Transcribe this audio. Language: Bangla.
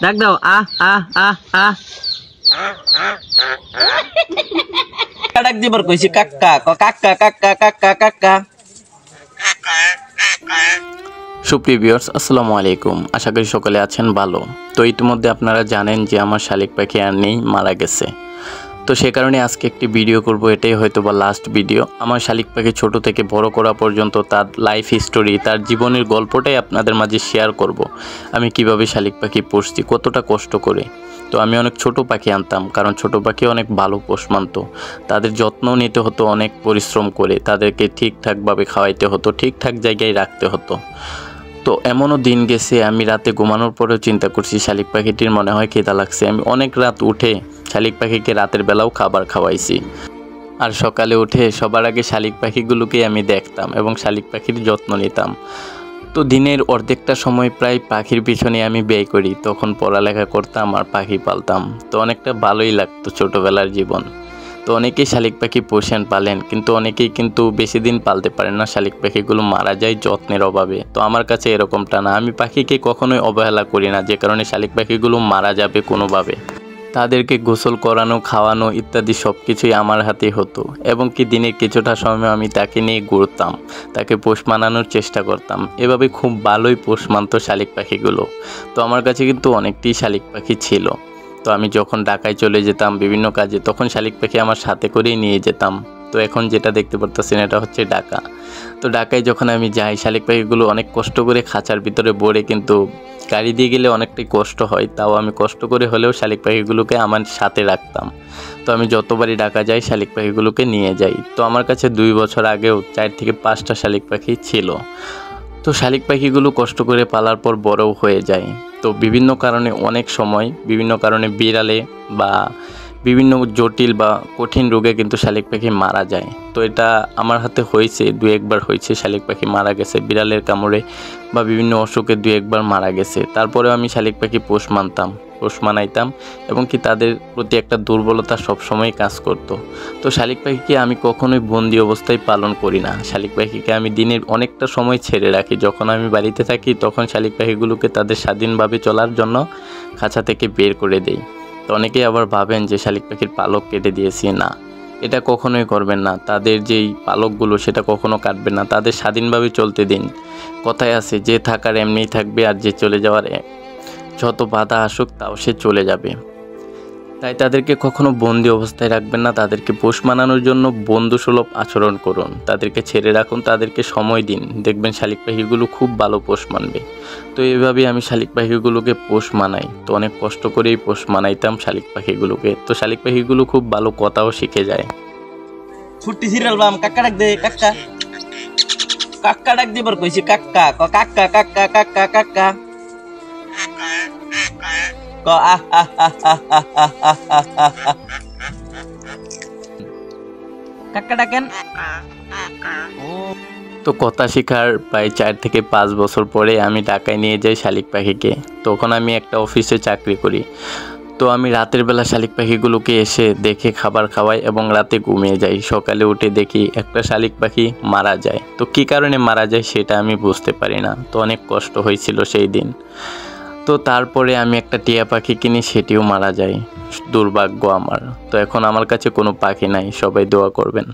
ডাক দাও আহ আহ আহ আহ ডাক দিবার কইছি Kaká Kaká Kaká Kaká Kaká. সুপ্রিয় ভিউয়ার্স, আসসালামু আলাইকুম। আশা করি সকলে আছেন ভালো। তো ইতিমধ্যে আপনারা জানেন যে আমার শালিক পাখি আর নেই, মারা গেছে। তো সে কারণে আজকে একটি ভিডিও করব, এটাই হয়তো বা লাস্ট ভিডিও। আমার শালিক পাখি ছোট থেকে বড় করা পর্যন্ত তার লাইফ হিস্টোরি, তার জীবনের গল্পটাই আপনাদের মাঝে শেয়ার করব। আমি কিভাবে শালিক পাখি পুষছি, কতটা কষ্ট করে। তো আমি অনেক ছোট পাখি আনতাম, কারণ ছোট পাখি অনেক ভালো পোষ মানত। তাদের যত্ন নিতে হতো অনেক পরিশ্রম করে, তাদেরকে ঠিকঠাকভাবে খাওয়াইতে হতো, ঠিকঠাক জায়গায় রাখতে হতো। তো এমনও দিন গেছে আমি রাতে ঘুমানোর পরেও চিন্তা করছি শালিক পাখিটির মনে হয় খিদা লাগছে। আমি অনেক রাত উঠে শালিক পাখিকে রাতের বেলাও খাবার খাওয়াইছি। আর সকালে উঠে সবার আগে শালিক পাখিগুলোকে আমি দেখতাম এবং শালিক পাখির যত্ন নিতাম। তো দিনের অর্ধেকটা সময় প্রায় পাখির পিছনে আমি ব্যয় করি। তখন পড়ালেখা করতাম আর পাখি পালতাম। তো অনেকটা ভালোই লাগতো ছোটোবেলার জীবন। তো অনেকেই শালিক পাখি পোষেন, পালেন, কিন্তু অনেকেই কিন্তু বেশি দিন পালতে পারেন না, শালিক পাখিগুলো মারা যায় যত্নের অভাবে। তো আমার কাছে এরকমটা না, আমি পাখিকে কখনোই অবহেলা করি না, যে কারণে শালিক পাখিগুলো মারা যাবে কোনোভাবে। তাদেরকে গোসল করানো, খাওয়ানো ইত্যাদি সব কিছুই আমার হাতেই হতো। এবং কি দিনের কিছুটা সময় আমি তাকে নিয়ে ঘুরতাম, তাকে পোষ মানানোর চেষ্টা করতাম। এভাবে খুব ভালোই পোষ মানত শালিক পাখিগুলো। তো আমার কাছে কিন্তু অনেকটাই শালিক পাখি ছিল। তো আমি যখন ঢাকায় চলে যেতাম বিভিন্ন কাজে, তখন শালিক পাখি আমার সাথে করেই নিয়ে যেতাম। তো এখন যেটা দেখতে পারতেছেন এটা হচ্ছে ঢাকা। তো ঢাকায় যখন আমি যাই, শালিক পাখিগুলো অনেক কষ্ট করে খাঁচার ভিতরে ভরে, কিন্তু গাড়ি দিয়ে গেলে অনেকটাই কষ্ট হয়, তাও আমি কষ্ট করে হলেও শালিক পাখিগুলোকে আমার সাথে রাখতাম। তো আমি যতবারই ঢাকা যাই শালিক পাখিগুলোকে নিয়ে যাই। তো আমার কাছে 2 বছর আগেও 4 থেকে 5টা শালিক পাখি ছিল। তো শালিক পাখিগুলো কষ্ট করে পালার পর বড়ও হয়ে যায়। তো বিভিন্ন কারণে, অনেক সময় বিভিন্ন কারণে বিড়ালে বা বিভিন্ন জটিল বা কঠিন রোগে কিন্তু শালিক পাখি মারা যায়। তো এটা আমার হাতে হয়েছে, 2-1 বার হয়েছে শালিক পাখি মারা গেছে, বিড়ালের কামড়ে বা বিভিন্ন অসুখে 2-1 বার মারা গেছে। তারপরেও আমি শালিক পাখি পোষ মানাইতাম এবং কি তাদের প্রতি একটা দুর্বলতা সবসময় কাজ করত। তো শালিক পাখিকে আমি কখনোই বন্দি অবস্থায় পালন করি না। শালিক পাখিকে আমি দিনের অনেকটা সময় ছেড়ে রাখি। যখন আমি বাড়িতে থাকি তখন শালিক পাখিগুলোকে তাদের স্বাধীনভাবে চলার জন্য খাঁচা থেকে বের করে দেই। তো অনেকেই আবার ভাবেন যে শালিক পাখির পালক কেটে দিয়েছি, না, এটা কখনোই করবেন না। তাদের যেই পালকগুলো সেটা কখনো কাটবেন না, তাদের স্বাধীনভাবে চলতে দিন। কথায় আছে, যে থাকার এমনিই থাকবে, আর যে চলে যাওয়ার যত বাধা আসুক তাও সে চলে যাবে। তাই তাদেরকে কখনো বন্দি অবস্থায় রাখবেন না, তাদেরকে পোষ মানানোর জন্য বন্ধুসুলভ আচরণ করুন, তাদেরকে ছেড়ে রাখুন, তাদেরকে সময় দিন, দেখবেন শালিক পাখিগুলো খুব ভালো পোষ মানবে। তো এইভাবেই আমি শালিক পাখিগুলোকে পোষ মানাই। তো অনেক কষ্ট করেই পোষ মানাইতাম শালিক পাখিগুলোকে। তো শালিক পাখিগুলো খুব ভালো কথাও শিখে যায়। ছুটি সিরিয়াল বাম কাক্কা ডাক দে কাক্কা কাক্কা ডাক দিবার কইছি Kaká Kaká Kaká Kaká Kaká ক আহ আহ আহ আহ আহ আহ আহ আহ আহ। কাক্কা ডাকেন। তো কথা শেখার প্রায় 4 থেকে 5 বছর পরে আমি ঢাকায় নিয়ে যাই শালিক পাখিকে। তখন আমি একটা অফিসে চাকরি করি। তো আমি রাতের বেলা শালিক পাখিগুলোকে এসে দেখে খাবার খাওয়াই এবং রাতে ঘুমিয়ে যাই। সকালে উঠে দেখি একটা শালিক পাখি মারা যায়। তো কী কারণে মারা যায় সেটা আমি বুঝতে পারি না। তো অনেক কষ্ট হয়েছিল সেই দিন। তো তারপরে আমি একটা টিয়া পাখি কিনি, সেটিও মারা যায়, দুর্ভাগ্য আমার। তো এখন আমার কাছে কোনো পাখি নাই, সবাই দোয়া করবেন।